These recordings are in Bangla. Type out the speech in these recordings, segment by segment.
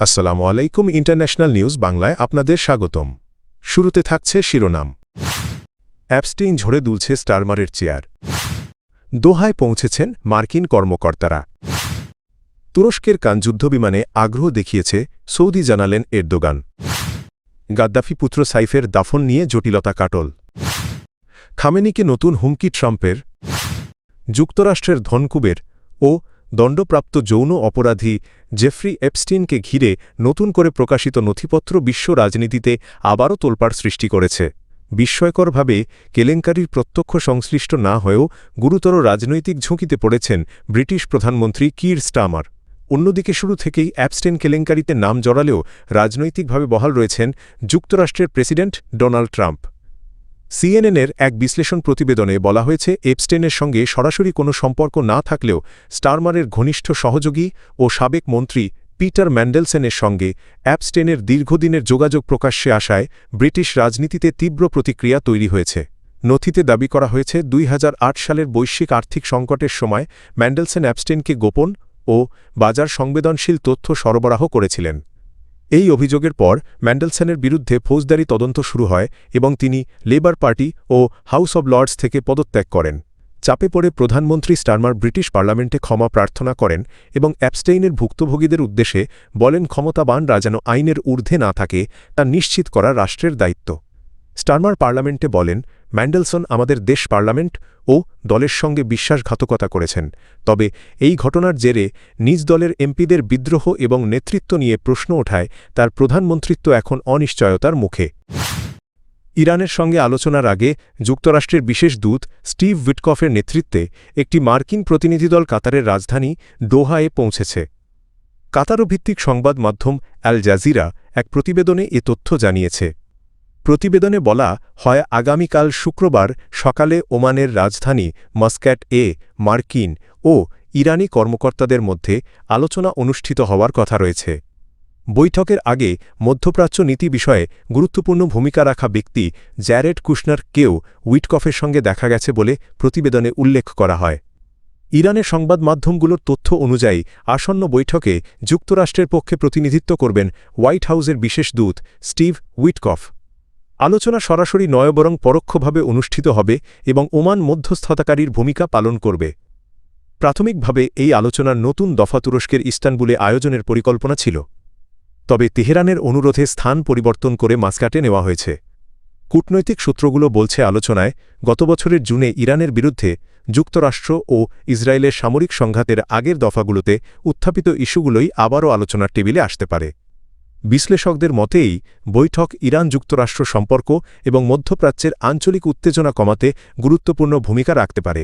আসসালামু আলাইকুম ইন্টারন্যাশনাল নিউজ বাংলায় আপনাদের স্বাগতম। শুরুতে থাকছে শিরোনাম। অ্যাপস্টেইন ঝরে দুলছে স্টারমারের চেয়ার। দোহায় পৌঁছেছেন মার্কিন কর্মকর্তারা। তুরস্কের কান যুদ্ধবিমানে আগ্রহ দেখিয়েছে সৌদি, জানালেন এরদোগান। গাদ্দাফি পুত্র সাইফের দাফন নিয়ে জটিলতা কাটল। খামেনিকে নতুন হুমকি ট্রাম্পের। যুক্তরাষ্ট্রের ধনকুবের ও দণ্ডপ্রাপ্ত যৌন অপরাধী জেফ্রি এপস্টিনকে ঘিরে নতুন করে প্রকাশিত নথিপত্র বিশ্ব রাজনীতিতে আবারও তোলপাড় সৃষ্টি করেছে। বিস্ময়করভাবে কেলেঙ্কারির প্রত্যক্ষ সংশ্লিষ্ট না হয়েও গুরুতর রাজনৈতিক ঝুঁকিতে পড়েছেন ব্রিটিশ প্রধানমন্ত্রী কির স্টারমার। অন্যদিকে শুরু থেকেই অ্যাপস্টেইন কেলেঙ্কারিতে নাম জড়ালেও রাজনৈতিকভাবে বহাল রয়েছেন যুক্তরাষ্ট্রের প্রেসিডেন্ট ডোনাল্ড ট্রাম্প। সিএনএনের এক বিশ্লেষণ প্রতিবেদনে বলা হয়েছে, এপস্টেইনের সঙ্গে সরাসরি কোনো সম্পর্ক না থাকলেও স্টারমারের ঘনিষ্ঠ সহযোগী ও সাবেক মন্ত্রী পিটার ম্যান্ডেলসনের সঙ্গে অ্যাপস্টেইনের দীর্ঘদিনের যোগাযোগ প্রকাশ্যে আসায় ব্রিটিশ রাজনীতিতে তীব্র প্রতিক্রিয়া তৈরি হয়েছে। নথিতে দাবি করা হয়েছে, 2008 সালের বৈশ্বিক আর্থিক সংকটের সময় ম্যান্ডেলসন অ্যাপস্টেইনকে গোপন ও বাজার সংবেদনশীল তথ্য সরবরাহ করেছিলেন। এই অভিযোগের পর ম্যান্ডেলসনের বিরুদ্ধে ফৌজদারি তদন্ত শুরু হয় এবং তিনি লেবার পার্টি ও হাউস অব লর্ডস থেকে পদত্যাগ করেন। চাপে পড়ে প্রধানমন্ত্রী স্টারমার ব্রিটিশ পার্লামেন্টে ক্ষমা প্রার্থনা করেন এবং অ্যাপস্টেইনের ভুক্তভোগীদের উদ্দেশ্যে বলেন, ক্ষমতাবানরা যেন আইনের ঊর্ধ্বে না থাকে তা নিশ্চিত করা রাষ্ট্রের দায়িত্ব। স্টারমার পার্লামেন্টে বলেন, ম্যান্ডেলসন আমাদের দেশ পার্লামেন্ট ও দলের সঙ্গে বিশ্বাসঘাতকতা করেছেন, তবে এই ঘটনার জেরে নিজ দলের এমপিদের বিদ্রোহ এবং নেতৃত্ব নিয়ে প্রশ্ন ওঠায় তার প্রধানমন্ত্রিত্ব এখন অনিশ্চয়তার মুখে। ইরানের সঙ্গে আলোচনার আগে যুক্তরাষ্ট্রের বিশেষ দূত স্টিভ উইটকফের নেতৃত্বে একটি মার্কিন প্রতিনিধিদল কাতারের রাজধানী দোহায় পৌঁছেছে। কাতারো ভিত্তিক সংবাদ মাধ্যম আল জাজিরা এক প্রতিবেদনে এ তথ্য জানিয়েছে। প্রতিবেদনে বলা হয়, আগামীকাল শুক্রবার সকালে ওমানের রাজধানী মাস্কাট-এ মার্কিন ও ইরানি কর্মকর্তাদের মধ্যে আলোচনা অনুষ্ঠিত হওয়ার কথা রয়েছে। বৈঠকের আগে মধ্যপ্রাচ্য নীতি বিষয়ে গুরুত্বপূর্ণ ভূমিকা রাখা ব্যক্তি জ্যারেড কুশনারকেও উইটকফের সঙ্গে দেখা গেছে বলে প্রতিবেদনে উল্লেখ করা হয়। ইরানের সংবাদ মাধ্যমগুলোর তথ্য অনুযায়ী আসন্ন বৈঠকে যুক্তরাষ্ট্রের পক্ষে প্রতিনিধিত্ব করবেন হোয়াইট হাউসের বিশেষ দূত স্টিভ উইটকফ। আলোচনা সরাসরি নয় বরং পরোক্ষভাবে অনুষ্ঠিত হবে এবং ওমান মধ্যস্থতাকারীর ভূমিকা পালন করবে। প্রাথমিকভাবে এই আলোচনার নতুন দফা তুরস্কের ইস্তানবুলে আয়োজনের পরিকল্পনা ছিল, তবে তেহরানের অনুরোধে স্থান পরিবর্তন করে মাস্কাটে নেওয়া হয়েছে। কূটনৈতিক সূত্রগুলো বলছে, আলোচনায় গত বছরের জুনে ইরানের বিরুদ্ধে যুক্তরাষ্ট্র ও ইসরায়েলের সামরিক সংঘাতের আগের দফাগুলোতে উত্থাপিত ইস্যুগুলোই আবারও আলোচনার টেবিলে আসতে পারে। বিশ্লেষকদের মতেই বৈঠক ইরান যুক্তরাষ্ট্র সম্পর্ক এবং মধ্যপ্রাচ্যের আঞ্চলিক উত্তেজনা কমাতে গুরুত্বপূর্ণ ভূমিকা রাখতে পারে।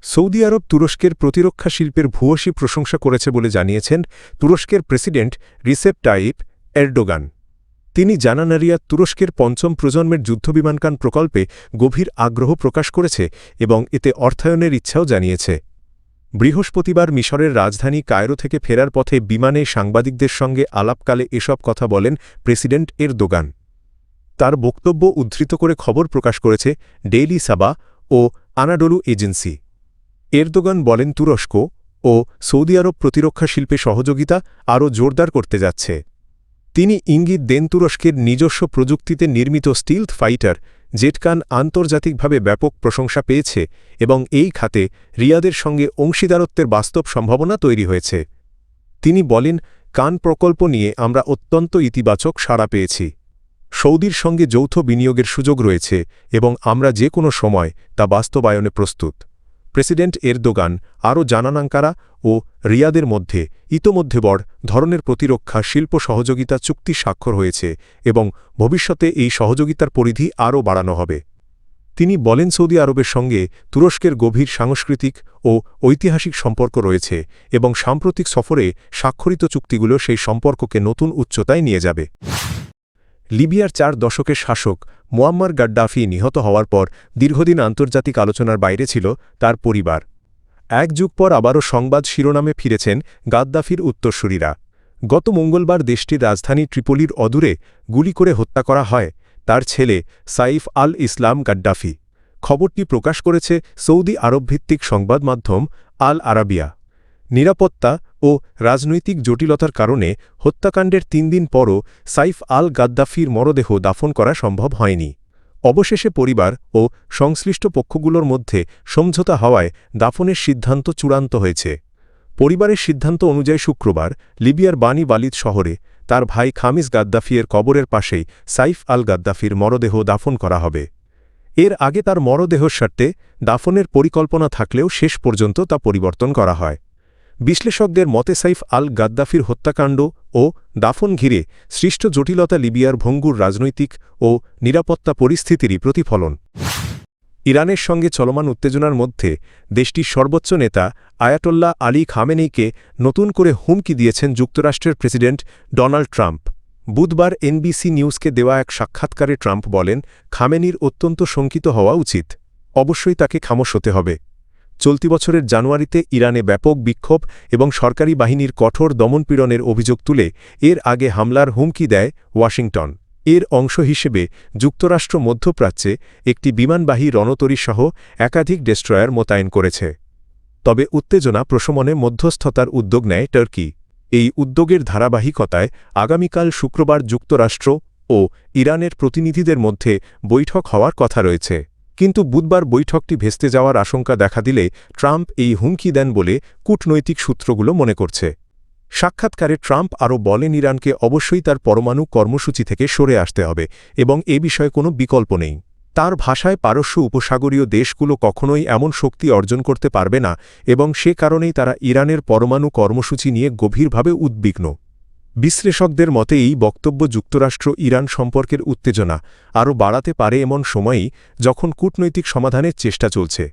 সৌদি আরব তুরস্কের প্রতিরক্ষা শিল্পের ভূয়সী প্রশংসা করেছে বলে জানিয়েছেন তুরস্কের প্রেসিডেন্ট রিসেপ তাইয়িপ এরদোগান। তিনি জানান, রিয়াদ তুরস্কের পঞ্চম প্রজন্মের যুদ্ধবিমানযান প্রকল্পে গভীর আগ্রহ প্রকাশ করেছে এবং এতে অর্থায়নের ইচ্ছাও জানিয়েছে। বৃহস্পতিবার মিশরের রাজধানী কায়রো থেকে ফেরার পথে বিমানে সাংবাদিকদের সঙ্গে আলাপকালে এসব কথা বলেন প্রেসিডেন্ট এরদোগান। তার বক্তব্য উদ্ধৃত করে খবর প্রকাশ করেছে ডেইলি সাবা ও আনাডোলু এজেন্সি। এরদোগান বলেন, তুরস্ক ও সৌদি আরব প্রতিরক্ষা শিল্পে সহযোগিতা আরও জোরদার করতে যাচ্ছে। তিনি ইঙ্গিত দেন, তুরস্কের নিজস্ব প্রযুক্তিতে নির্মিত স্টিলথ ফাইটার জেটকান আন্তর্জাতিকভাবে ব্যাপক প্রশংসা পেয়েছে এবং এই খাতে রিয়াদের সঙ্গে অংশীদারত্বের বাস্তব সম্ভাবনা তৈরি হয়েছে। তিনি বলেন, কান প্রকল্প নিয়ে আমরা অত্যন্ত ইতিবাচক সাড়া পেয়েছি। সৌদির সঙ্গে যৌথ বিনিয়োগের সুযোগ রয়েছে এবং আমরা যে কোনো সময় তা বাস্তবায়নে প্রস্তুত। প্রেসিডেন্ট এরদোগান আরও জানান, আঙ্কারা ও রিয়াদের মধ্যে ইতোমধ্যে বড় ধরনের প্রতিরক্ষা শিল্প সহযোগিতা চুক্তি স্বাক্ষর হয়েছে এবং ভবিষ্যতে এই সহযোগিতার পরিধি আরও বাড়ানো হবে। তিনি বলেন, সৌদি আরবের সঙ্গে তুরস্কের গভীর সাংস্কৃতিক ও ঐতিহাসিক সম্পর্ক রয়েছে এবং সাম্প্রতিক সফরে স্বাক্ষরিত চুক্তিগুলো সেই সম্পর্ককে নতুন উচ্চতায় নিয়ে যাবে। লিবিয়ার 4 দশকের শাসক মুয়াম্মার গাদ্দাফি নিহত হওয়ার পর দীর্ঘদিন আন্তর্জাতিক আলোচনার বাইরে ছিল তার পরিবার। এক যুগ পর আবারও সংবাদ শিরোনামে ফিরেছেন গাদ্দাফির উত্তরসূরিরা। গত মঙ্গলবার দেশটির রাজধানী ট্রিপোলির অদূরে গুলি করে হত্যা করা হয় তার ছেলে সাইফ আল ইসলাম গাদ্দাফি। খবরটি প্রকাশ করেছে সৌদি আরব ভিত্তিক সংবাদ মাধ্যম আল আরাবিয়া। নিরাপত্তা ও রাজনৈতিক জটিলতার কারণে হত্যাকাণ্ডের ৩ দিন পরও সাইফ আল গাদ্দাফির মরদেহ দাফন করা সম্ভব হয়নি। অবশেষে পরিবার ও সংশ্লিষ্ট পক্ষগুলোর মধ্যে সমঝোতা হওয়ায় দাফনের সিদ্ধান্ত চূড়ান্ত হয়েছে। পরিবারের সিদ্ধান্ত অনুযায়ী শুক্রবার লিবিয়ার বানি ওয়ালিদ শহরে তার ভাই খামিস গাদ্দাফিয়ের কবরের পাশেই সাইফ আল গাদ্দাফির মরদেহ দাফন করা হবে। এর আগে তার মরদেহর স্বার্থে দাফনের পরিকল্পনা থাকলেও শেষ পর্যন্ত তা পরিবর্তন করা হয়। বিশ্লেষকদের মতে সাইফ আল গাদ্দাফির হত্যাকাণ্ড ও দাফন ঘিরে সৃষ্ট জটিলতা লিবিয়ার ভঙ্গুর রাজনৈতিক ও নিরাপত্তা পরিস্থিতিরই প্রতিফলন। ইরানের সঙ্গে চলমান উত্তেজনার মধ্যে দেশটির সর্বোচ্চ নেতা আয়াতোল্লাহ আলী খামেনেইকে নতুন করে হুমকি দিয়েছেন যুক্তরাষ্ট্রের প্রেসিডেন্ট ডোনাল্ড ট্রাম্প। বুধবার এনবিসি নিউজকে দেওয়া এক সাক্ষাৎকারে ট্রাম্প বলেন, খামেনির অত্যন্ত শঙ্কিত হওয়া উচিত। অবশ্যই তাকে খামোশ হতে হবে। চলতি বছরের জানুয়ারিতে ইরানে ব্যাপক বিক্ষোভ এবং সরকারি বাহিনীর কঠোর দমনপীড়নের অভিযোগ তুলে এর আগে হামলার হুমকি দেয় ওয়াশিংটন। এর অংশ হিসেবে যুক্তরাষ্ট্র মধ্যপ্রাচ্যে একটি বিমানবাহী রণতরীসহ একাধিক ডেস্ট্রয়ার মোতায়েন করেছে। তবে উত্তেজনা প্রশমনে মধ্যস্থতার উদ্যোগ নেয় টার্কি। এই উদ্যোগের ধারাবাহিকতায় আগামীকাল শুক্রবার যুক্তরাষ্ট্র ও ইরানের প্রতিনিধিদের মধ্যে বৈঠক হওয়ার কথা রয়েছে। কিন্তু বুধবার বৈঠকটি ভেস্তে যাওয়ার আশঙ্কা দেখা দিলে ট্রাম্প এই হুমকি দেন বলে কূটনৈতিক সূত্রগুলো মনে করছে। সাক্ষাৎকারে ট্রাম্প আরও বলেন, ইরানকে অবশ্যই তার পরমাণু কর্মসূচি থেকে সরে আসতে হবে এবং এ বিষয়ে কোনো বিকল্প নেই। তার ভাষায় পারস্য উপসাগরীয় দেশগুলো কখনোই এমন শক্তি অর্জন করতে পারবে না এবং সে কারণেই তারা ইরানের পরমাণু কর্মসূচি নিয়ে গভীরভাবে উদ্বিগ্ন। বিশ্লেষকদের মতে এই বক্তব্য যুক্তরাষ্ট্র ইরান সম্পর্কের উত্তেজনা আরও বাড়াতে পারে এমন সময়ই যখন কূটনৈতিক সমাধানের চেষ্টা চলছে।